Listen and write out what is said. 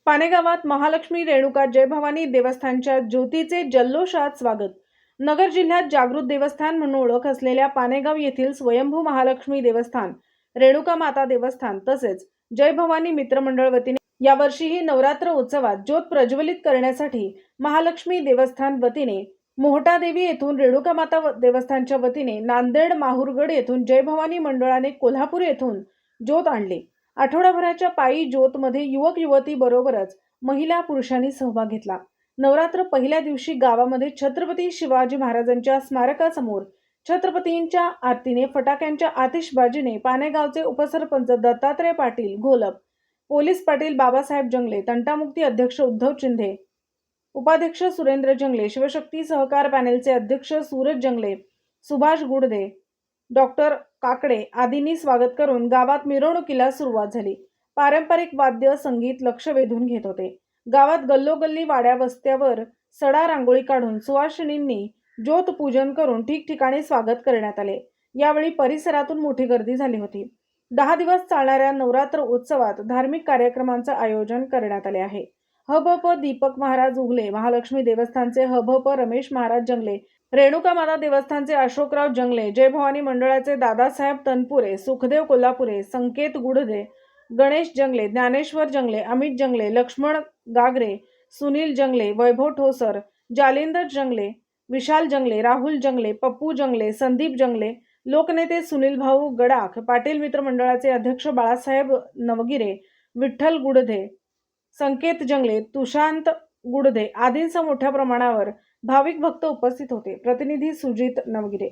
पानेगावात महालक्ष्मी रेणुका जय भवानी देवस्थानच्या ज्योतीचे जल्लोषात स्वागत। नगर जिल्ह्यात जागृत देवस्थान म्हणून ओळख असलेल्या पानेगाव येथील स्वयंभू महालक्ष्मी देवस्थान, रेणुका माता देवस्थान तसेच जय भवानी मित्रमंडळ वतीने यावर्षीही नवरात्र उत्सवात ज्योत प्रज्वलित करण्यासाठी महालक्ष्मी देवस्थान वतीने मोहटादेवी येथून, रेणुका माता देवस्थानच्या वतीने नांदेड माहुरगड येथून, जय भवानी मंडळाने कोल्हापूर येथून ज्योत आणली। आठवडाभराच्या पायी ज्योत मध्ये युवक युवती बरोबरच महिला पुरुषांनी सहभाग घेतला। नवरात्र पहिल्या दिवशी गावामध्ये छत्रपती शिवाजी महाराजांच्या स्मारकासमोर छत्रपतींच्या आरतीने, फटाक्यांच्या आतिषबाजीने पानेगावचे उपसरपंच दत्तात्रय पाटील घोलप, पोलीस पाटील बाबासाहेब जंगले, तंटामुक्ती अध्यक्ष उद्धव चिंधे, उपाध्यक्ष सुरेंद्र जंगले, शिवशक्ती सहकार पॅनेलचे अध्यक्ष सूरज जंगले, सुभाष गुडदे, डॉक्टर काकडे आदींनी स्वागत करून गावात मिरवणुकीला सुरुवात झाली। पारंपरिक वाद्य संगीत लक्ष वेधून घेत होते। गावात गल्लोगल्ली, वाड्या वस्त्यावर सडा रांगोळी काढून सुवासिनींनी ज्योत पूजन करून ठिकठिकाणी स्वागत करण्यात आले। यावेळी परिसरातून मोठी गर्दी झाली होती। 10 दिवस चालणाऱ्या नवरात्र उत्सवात धार्मिक कार्यक्रमांचे आयोजन करण्यात आले आहे। हभप दीपक महाराज उगले, महालक्ष्मी देवस्थानचे हभप रमेश महाराज जंगले, रेणुका माता देवस्थानचे अशोकराव जंगले, जय भवानी मंडळाचे दादासाहेब तनपुरे, सुखदेव कोल्हापुरे, संकेत गुडदे, गणेश जंगले, ज्ञानेश्वर जंगले, अमित जंगले, लक्ष्मण गागरे, सुनील जंगले, वैभव ठोसर, जालिंदर जंगले, विशाल जंगले, राहुल जंगले, पप्पू जंगले, संदीप जंगले, लोकनेते सुनील भाऊ गडाख, पाटील मित्र मंडळाचे अध्यक्ष बाळासाहेब नवगिरे, विठ्ठल गुडदे, संकेत जंगले, तुशांत गुडदे आदींसह मोठ्या प्रमाणावर भाविक भक्त उपस्थित होते। प्रतिनिधी सुजित नवगिरे।